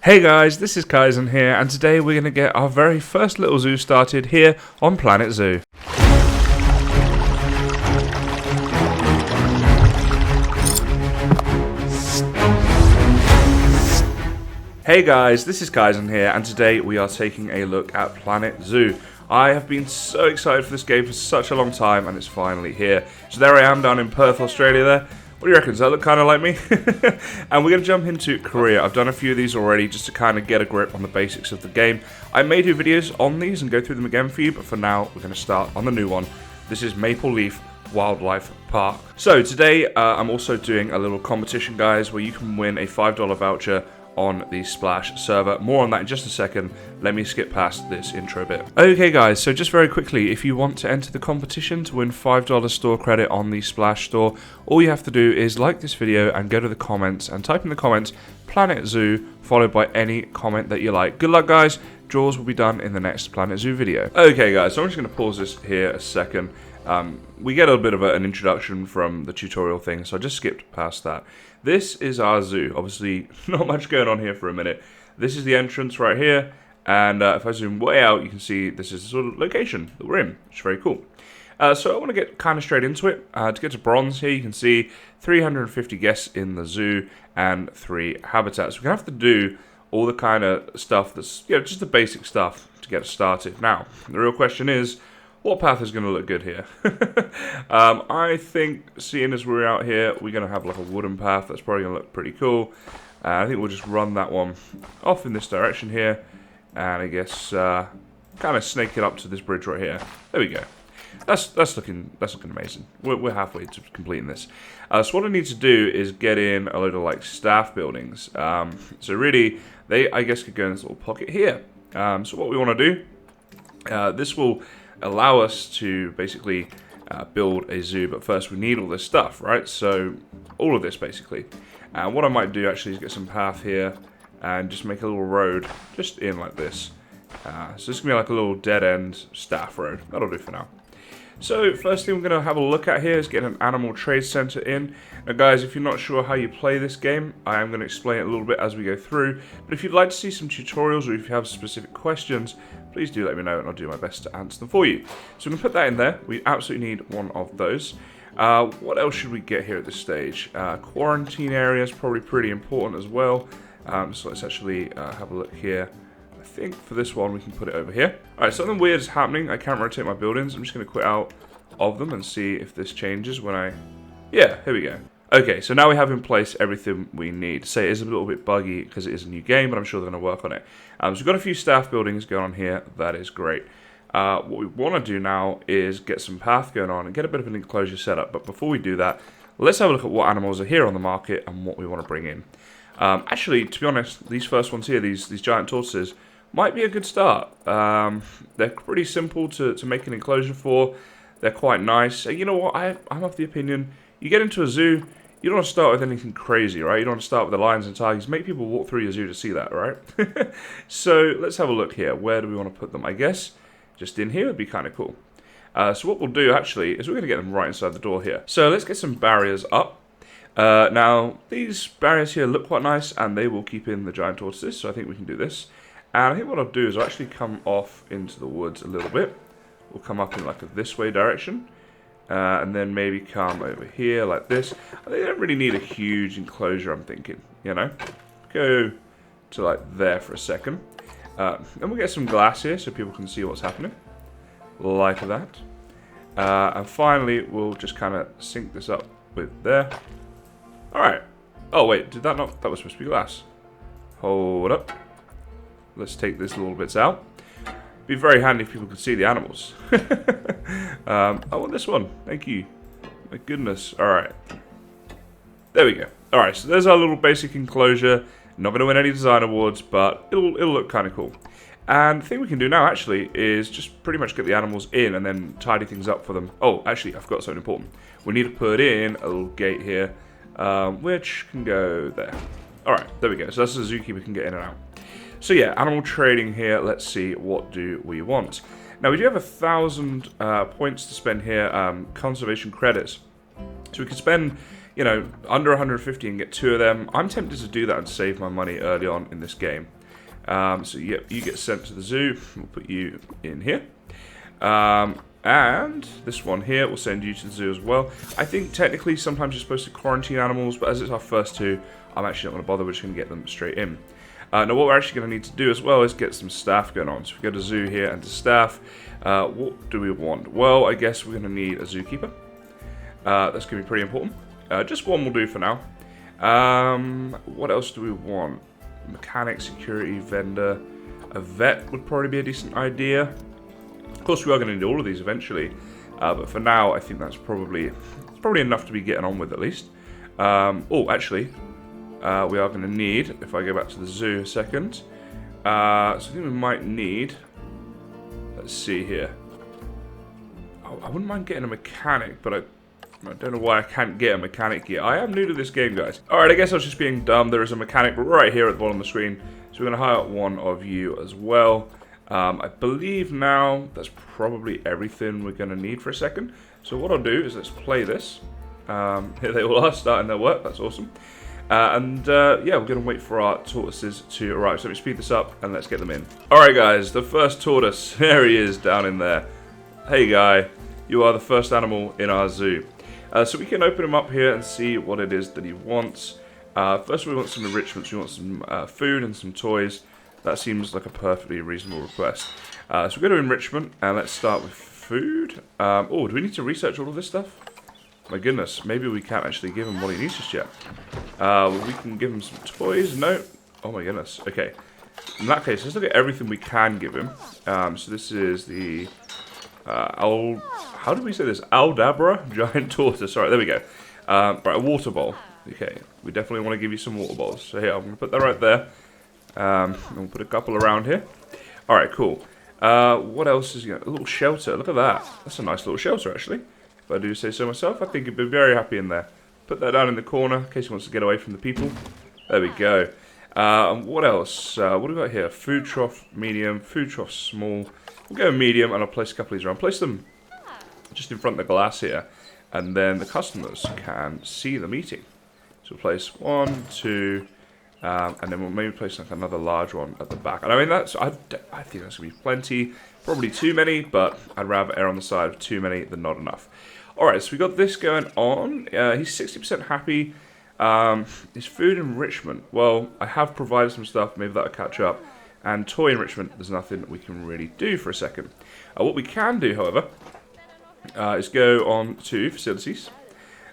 Hey guys, this is Kysen here, and today we're going to get our very first little zoo started here on Planet Zoo. Hey guys, this is Kysen here, and today we are taking a look at Planet Zoo. I have been so excited for this game for such a long time, and it's finally here. So there I am down in Perth, Australia there. What do you reckon? Does that look kind of like me? And we're going to jump into Korea. I've done a few of these already just to kind of get a grip on the basics of the game. I may do videos on these and go through them again for you, but for now, we're going to start on the new one. This is Maple Leaf Wildlife Park. So today, I'm also doing a little competition, guys, where you can win a $5 voucher on the Splash server. More on that in just a second. Let me skip past this intro bit. Okay guys, so just very quickly, if you want to enter the competition to win $5 store credit on the Splash store, all you have to do is like this video and go to the comments and type in the comments Planet Zoo followed by any comment that you like. Good luck guys, draws will be done in the next Planet Zoo video. Okay guys, so I'm just going to pause this here a second. We get a bit of an introduction from the tutorial thing, so I just skipped past that. This is our zoo. Obviously, not much going on here for a minute. This is the entrance right here, and if I zoom way out, you can see this is the sort of location that we're in, which is very cool. So I want to get kind of straight into it. To get to bronze here, you can see 350 guests in the zoo and 3 habitats. We're going to have to do all the kind of stuff that's, just the basic stuff to get us started. Now, the real question is, what path is going to look good here? I think, seeing as we're out here, we're going to have like a wooden path. That's probably going to look pretty cool. I think we'll just run that one off in this direction here. And I guess kind of snake it up to this bridge right here. There we go. That's looking amazing. We're halfway to completing this. So what I need to do is get in a load of like staff buildings. So really, they I guess could go in this little pocket here. So what we want to do, this will allow us to basically build a zoo, but first we need all this stuff, right? So all of this basically. What I might do actually is get some path here and just make a little road just in like this. So this is gonna be like a little dead end staff road. That'll do for now. So first thing we're going to have a look at here is getting an animal trade center in. Now guys, if you're not sure how you play this game, I am going to explain it a little bit as we go through. But if you'd like to see some tutorials or if you have specific questions, please do let me know and I'll do my best to answer them for you. So I'm going to put that in there. We absolutely need one of those. What else should we get here at this stage? Quarantine area is probably pretty important as well. So let's actually have a look here. I think for this one we can put it over here. Alright, something weird is happening. I can't rotate my buildings. I'm just going to quit out of them and see if this changes when I... Yeah, here we go. Okay, so now we have in place everything we need. Say it is a little bit buggy because it is a new game, but I'm sure they're going to work on it. So we've got a few staff buildings going on here. That is great. What we want to do now is get some path going on and get a bit of an enclosure set up. But before we do that, let's have a look at what animals are here on the market and what we want to bring in. Actually, to be honest, these first ones here, these giant tortoises, might be a good start. They're pretty simple to make an enclosure for. They're quite nice. You know what? I'm of the opinion, you get into a zoo, you don't want to start with anything crazy, right? You don't want to start with the lions and tigers. Make people walk through your zoo to see that, right? So let's have a look here. Where do we want to put them? I guess just in here would be kind of cool. So what we'll do actually is we're going to get them right inside the door here. So let's get some barriers up. Now, these barriers here look quite nice and they will keep in the giant tortoises. So I think we can do this. And I think what I'll do is I'll actually come off into the woods a little bit. We'll come up in like a this way direction. And then maybe come over here like this. They don't really need a huge enclosure, I'm thinking, Go to like there for a second. Then we'll get some glass here so people can see what's happening. Like that. And finally, we'll just kind of sync this up with there. Alright. Oh wait, did that not? That was supposed to be glass. Hold up. Let's take this little bits out. Be very handy if people could see the animals. I want this one. Thank you. My goodness. Alright. There we go. Alright, so there's our little basic enclosure. Not going to win any design awards, but it'll look kind of cool. And the thing we can do now, actually, is just pretty much get the animals in and then tidy things up for them. Oh, actually, I forgot something important. We need to put in a little gate here, which can go there. Alright, there we go. So that's a zookeeper can get in and out. So yeah, animal trading here. Let's see, what do we want? Now we do have 1,000 points to spend here, conservation credits. So we can spend you know, under 150 and get 2 of them. I'm tempted to do that and save my money early on in this game. So you get sent to the zoo. We'll put you in here. And this one here will send you to the zoo as well. I think technically sometimes you're supposed to quarantine animals, but as it's our first 2, I'm actually not going to bother. We're just going to get them straight in. Now what we're actually going to need to do as well is get some staff going on. So we go to zoo here and to staff. What do we want? Well, I guess we're going to need a zookeeper. That's going to be pretty important. Just one will do for now. What else do we want? Mechanic, security, vendor. A vet would probably be a decent idea. Of course, we are going to need all of these eventually. But for now, I think that's probably enough to be getting on with at least. Oh, actually, we are going to need, if I go back to the zoo a second. So I think we might need, let's see here. Oh, I wouldn't mind getting a mechanic, but I don't know why I can't get a mechanic here. I am new to this game, guys. Alright, I guess I was just being dumb. There is a mechanic right here at the bottom of the screen. So we're going to hire one of you as well. I believe now that's probably everything we're going to need for a second. So what I'll do is let's play this. Here they all are starting their work. That's awesome. Yeah, we're going to wait for our tortoises to arrive. So let me speed this up and let's get them in. Alright guys, the first tortoise. There he is down in there. Hey guy, you are the first animal in our zoo. So we can open him up here and see what it is that he wants. First we want some enrichments. We want some food and some toys. That seems like a perfectly reasonable request. So we go to enrichment and let's start with food. Oh, do we need to research all of this stuff? My goodness, maybe we can't actually give him what he needs just yet. We can give him some toys. No. Oh my goodness. Okay. In that case, let's look at everything we can give him. So this is the how do we say this? Aldabra Giant Tortoise. Alright, there we go. Right, a water bowl. Okay, we definitely want to give you some water bowls. So here, I'm going to put that right there. And we'll put a couple around here. Alright, cool. What else is, a little shelter. Look at that. That's a nice little shelter, actually. If I do say so myself, I think he'd be very happy in there. Put that down in the corner in case he wants to get away from the people. There we go. And what else? What do we got here? Food trough, medium. Food trough, small. We'll go medium, and I'll place a couple of these around. Place them just in front of the glass here. And then the customers can see them eating. So we'll place 1, 2... and then we'll maybe place like another large one at the back. And I mean, I think that's going to be plenty. Probably too many, but I'd rather err on the side of too many than not enough. Alright, so we got this going on. He's 60% happy. His food enrichment. Well, I have provided some stuff. Maybe that'll catch up. And toy enrichment, there's nothing we can really do for a second. What we can do, however, is go on to facilities.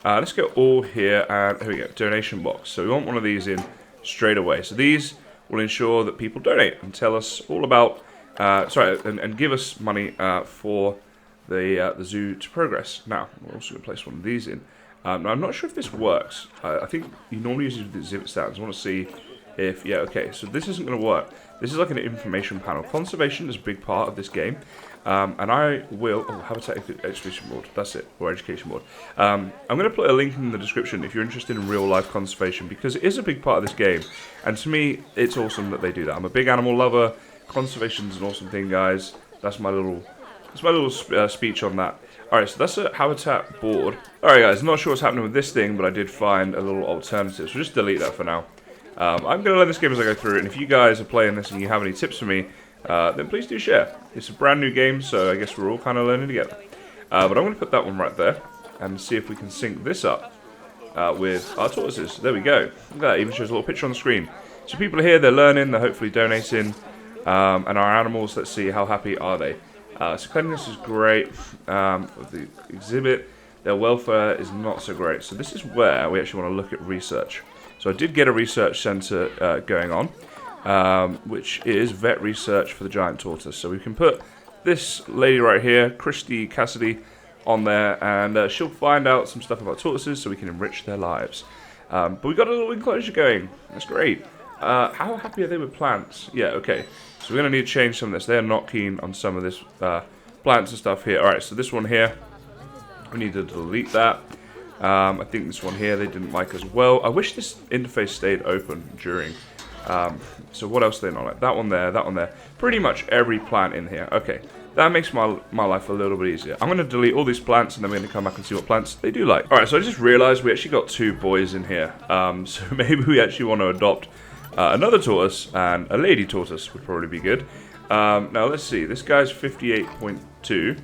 Let's go all here, and here we go, donation box. So we want one of these in straight away. So these will ensure that people donate and tell us all about, and give us money for the zoo to progress. Now, we're also going to place one of these in. Now, I'm not sure if this works. I think you normally use it with the exhibit stands. I want to see if, yeah, okay, so this isn't going to work. This is like an information panel. Conservation is a big part of this game. And I will, Habitat Exhibition Board, that's it, or Education Board. I'm going to put a link in the description if you're interested in real life conservation, because it is a big part of this game. And to me, it's awesome that they do that. I'm a big animal lover. Conservation's an awesome thing, guys. That's my little speech on that. Alright, so that's a habitat board. Alright guys, not sure what's happening with this thing, but I did find a little alternative, so just delete that for now. I'm going to learn this game as I go through it, and if you guys are playing this and you have any tips for me, then please do share. It's a brand new game, so I guess we're all kind of learning together. But I'm going to put that one right there, and see if we can sync this up with our tortoises. There we go. Look at that, even shows a little picture on the screen. So people are here, they're learning, they're hopefully donating, and our animals, let's see, how happy are they? So cleanliness is great. With the exhibit, their welfare is not so great. So this is where we actually want to look at research. So I did get a research centre going on, which is vet research for the giant tortoise. So we can put this lady right here, Christy Cassidy, on there, and she'll find out some stuff about tortoises so we can enrich their lives. But we got a little enclosure going. That's great. How happy are they with plants? Yeah, okay. So we're going to need to change some of this. They're not keen on some of this plants and stuff here. Alright, so this one here, we need to delete that. I think this one here they didn't like as well. I wish this interface stayed open during So what else do they not like? That one there, that one there. Pretty much every plant in here. Okay, that makes my life a little bit easier. I'm going to delete all these plants and then we're going to come back and see what plants they do like. Alright, so I just realized we actually got 2 boys in here. So maybe we actually want to adopt another tortoise, and a lady tortoise would probably be good. Now let's see, this guy's 58.2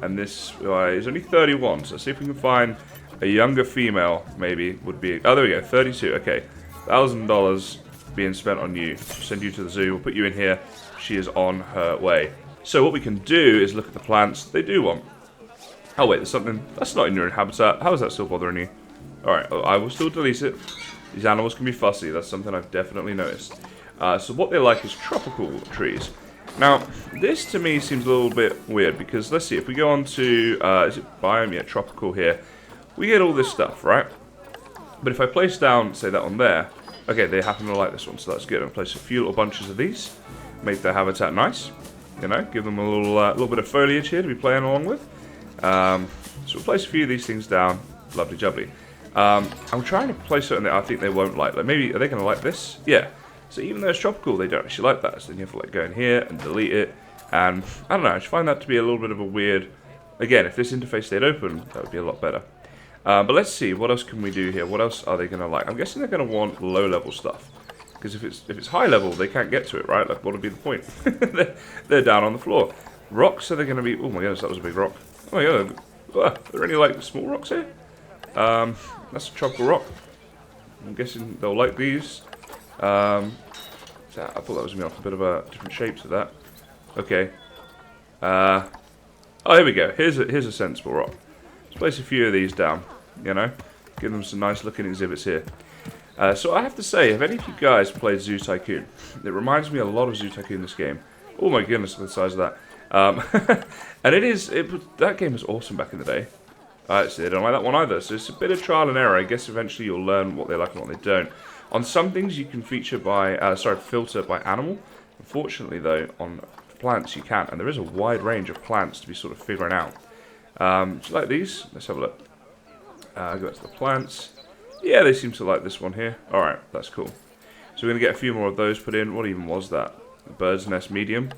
and this guy is only 31. So let's see if we can find a younger female, maybe would be. Oh, there we go, 32. Okay, $1,000 being spent on you. Send you to the zoo. We'll put you in here. She is on her way. So what we can do is look at the plants they do want. Oh wait, there's something that's not in your habitat. How is that still bothering you? All right, I will still delete it. These animals can be fussy. That's something I've definitely noticed. So what they like is tropical trees. Now, this to me seems a little bit weird because let's see, if we go on to, is it biome? Yeah, tropical here. We get all this stuff, right? But if I place down, say that on there, okay, they happen to like this one, so that's good. I'll place a few little bunches of these, make their habitat nice, you know, give them a little bit of foliage here to be playing along with. So we'll place a few of these things down, lovely jubbly. I'm trying to place something that I think they won't like maybe, are they going to like this? Yeah. So even though it's tropical, they don't actually like that. So then you have to like go in here and delete it. And I don't know, I just find that to be a little bit of a weird. Again, if this interface stayed open, that would be a lot better. But let's see, what else can we do here? What else are they going to like? I'm guessing they're going to want low-level stuff. Because if it's high-level, they can't get to it, right? Like, what would be the point? they're down on the floor. Rocks, are they going to be. Oh my goodness, that was a big rock. Oh my god, are there any like small rocks here? That's a tropical rock. I'm guessing they'll like these. I thought that was going to be like a bit of a different shape to that. Okay. Oh, here we go. Here's a sensible rock. Let's place a few of these down. You know, give them some nice looking exhibits here. So I have to say, if any of you guys played Zoo Tycoon, it reminds me a lot of Zoo Tycoon. This game. Oh my goodness, look at the size of that. And that game was awesome back in the day. So they don't like that one either. So it's a bit of trial and error. I guess eventually you'll learn what they like and what they don't. On some things you can filter by animal. Unfortunately though, on plants you can't. And there is a wide range of plants to be sort of figuring out. Do you like these? Let's have a look. Go back to the plants. Yeah, they seem to like this one here. Alright, that's cool. So we're going to get a few more of those put in. What even was that? A bird's nest medium.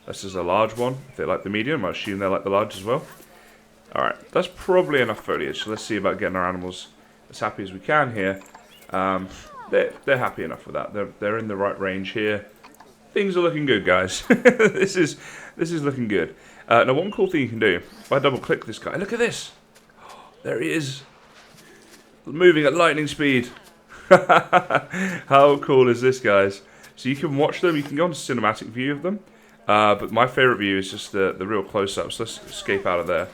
This is a large one. If they like the medium, I assume they like the large as well. Alright, that's probably enough foliage. So let's see about getting our animals as happy as we can here. They're happy enough with that. They're in the right range here. Things are looking good, guys. This is looking good. Now, one cool thing you can do, if I double click this guy, look at this. There he is. Moving at lightning speed. How cool is this, guys? So you can watch them. You can go on to cinematic view of them. But my favorite view is just the real close-ups. Let's escape out of there.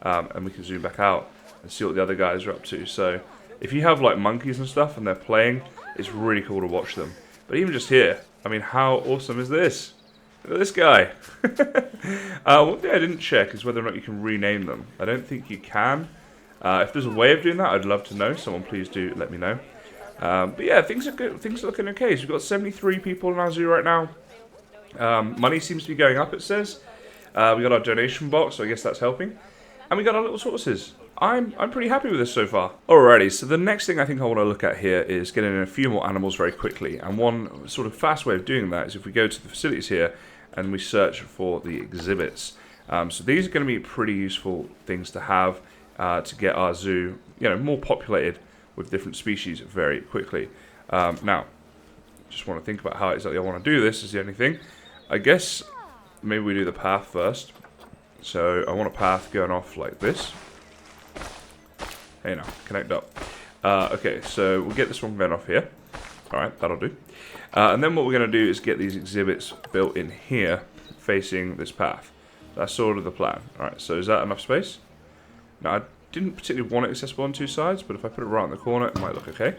And we can zoom back out and see what the other guys are up to. So if you have like monkeys and stuff and they're playing, it's really cool to watch them. But even just here, I mean, how awesome is this? Look at this guy. One thing I didn't check is whether or not you can rename them. I don't think you can. If there's a way of doing that, I'd love to know. Someone please do let me know. But yeah, things are good. Things are looking okay. So we've got 73 people in our zoo right now. Money seems to be going up, it says. We got our donation box, so I guess that's helping. And we got our little tortoises. I'm pretty happy with this so far. Alrighty, so the next thing I think I want to look at here is getting in a few more animals very quickly. And one sort of fast way of doing that is if we go to the facilities here and we search for the exhibits. So these are going to be pretty useful things to have to get our zoo, more populated with different species very quickly. Now, just want to think about how exactly I want to do this is the only thing. I guess maybe we do the path first. So I want a path going off like this. Hey now, connect up. Okay, so we'll get this one going off here. Alright, that'll do. And then what we're going to do is get these exhibits built in here, facing this path. That's sort of the plan. Alright, so is that enough space? Now, I didn't particularly want it accessible on two sides, but if I put it right in the corner, it might look okay.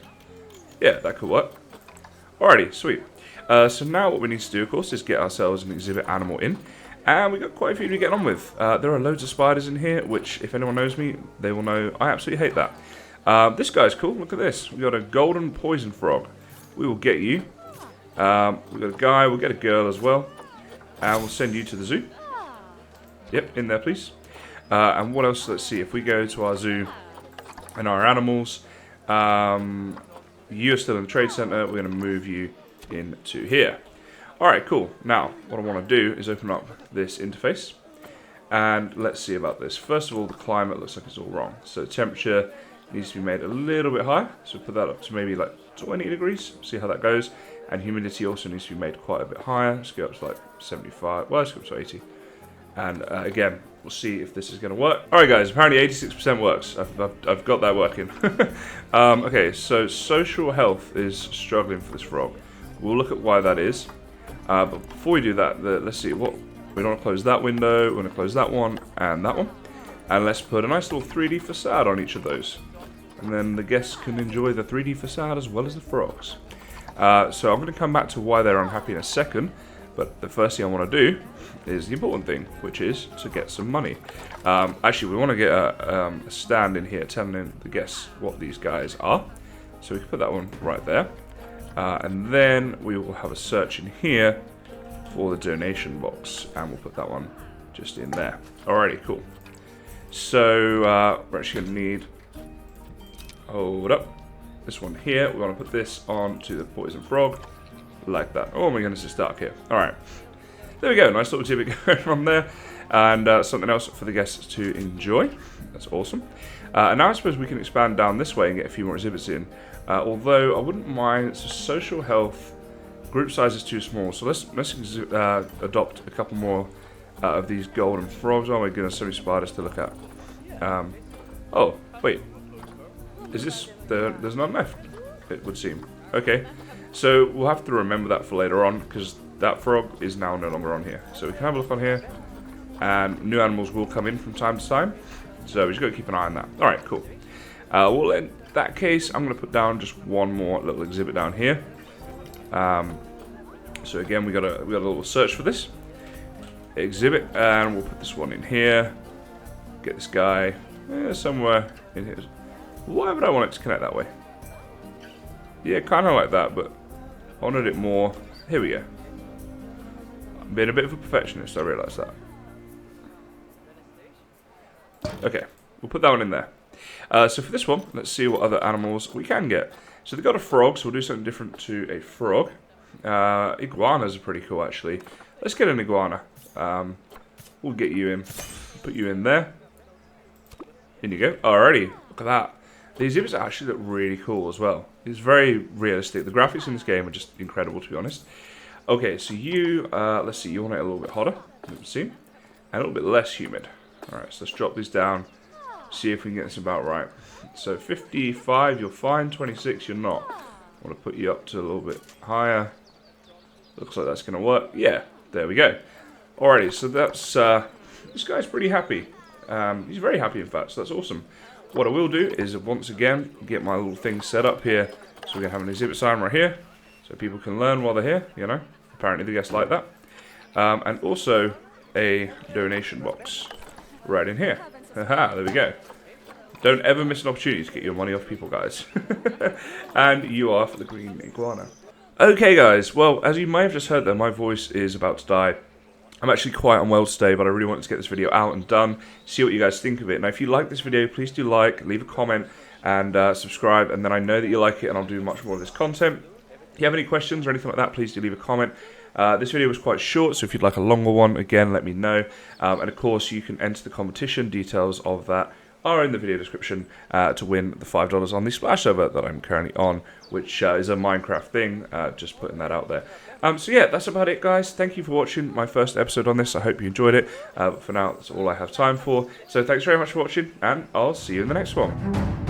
Yeah, that could work. Alrighty, sweet. So now what we need to do, of course, is get ourselves an exhibit animal in. And we've got quite a few to get on with. There are loads of spiders in here, which, if anyone knows me, they will know I absolutely hate that. This guy's cool. Look at this. We've got a golden poison frog. We will get you. We've got a guy. We'll get a girl as well. And we'll send you to the zoo. Yep, in there, please. And what else? Let's see. If we go to our zoo and our animals, you're still in the trade center. We're going to move you into here. Alright, cool. Now, what I want to do is open up this interface. And let's see about this. First of all, the climate looks like it's all wrong. So temperature needs to be made a little bit higher. So put that up to maybe like 20 degrees. See how that goes. And humidity also needs to be made quite a bit higher. Let's go up to like 75. Well, let's go up to 80. And again, we'll see if this is going to work. Alright guys, apparently 86% works. I've got that working. Okay, so social health is struggling for this frog. We'll look at why that is. But before we do that, let's see what... We want to close that window, we want to close that one, and that one. And let's put a nice little 3D facade on each of those. And then the guests can enjoy the 3D facade as well as the frogs. So I'm going to come back to why they're unhappy in a second. But the first thing I want to do is the important thing, which is to get some money. Actually, we want to get a stand in here telling the guests what these guys are. So we can put that one right there. And then we will have a search in here for the donation box. And we'll put that one just in there. Alrighty, cool. So we're actually going to need... Hold up. This one here. We want to put this onto the poison frog. Like that. Oh my goodness, it's dark here. Alright. There we go. Nice little exhibit going from there. And something else for the guests to enjoy. That's awesome. And now I suppose we can expand down this way and get a few more exhibits in. Although I wouldn't mind. It's a social health. Group size is too small. So let's adopt a couple more of these golden frogs. Oh my goodness, so many spiders to look at. Oh, wait. Is this... There's none left, it would seem. Okay. So we'll have to remember that for later on, because that frog is now no longer on here. So we can have a look on here, and new animals will come in from time to time. So we just got to keep an eye on that. All right, cool. Well, in that case, I'm going to put down just one more little exhibit down here. So again, we got a little search for this exhibit, and we'll put this one in here. Get this guy somewhere in here. Why would I want it to connect that way? Yeah, kind of like that, but I wanted it more. Here we go. I'm being a bit of a perfectionist, I realise that. Okay, we'll put that one in there. So for this one, let's see what other animals we can get. So they've got a frog, so we'll do something different to a frog. Iguanas are pretty cool, actually. Let's get an iguana. We'll get you in. Put you in there. In you go. Alrighty, look at that. The exhibits actually look really cool as well. It's very realistic. The graphics in this game are just incredible, to be honest. Okay, so you, let's see, you want it a little bit hotter, let's see, and a little bit less humid. Alright, so let's drop these down, see if we can get this about right. So 55, you're fine, 26, you're not. I want to put you up to a little bit higher. Looks like that's going to work. Yeah, there we go. Alrighty, so that's, this guy's pretty happy. He's very happy, in fact, so that's awesome. What I will do is, once again, get my little thing set up here. So we're going to have an exhibit sign right here, so people can learn while they're here, you know. Apparently the guests like that. And also a donation box right in here. Haha, there we go. Don't ever miss an opportunity to get your money off people, guys. And you are for the green iguana. Okay, guys, well, as you may have just heard there, my voice is about to die. I'm actually quite unwell today, but I really wanted to get this video out and done, see what you guys think of it. Now, if you like this video, please do like, leave a comment, and subscribe, and then I know that you like it, and I'll do much more of this content. If you have any questions or anything like that, please do leave a comment. This video was quite short, so if you'd like a longer one, again, let me know. And of course, you can enter the competition. Details of that are in the video description to win the $5 on the Splash server that I'm currently on, which is a Minecraft thing, just putting that out there. So yeah, that's about it, guys. Thank you for watching my first episode on this. I hope you enjoyed it. But for now, that's all I have time for. So thanks very much for watching, and I'll see you in the next one.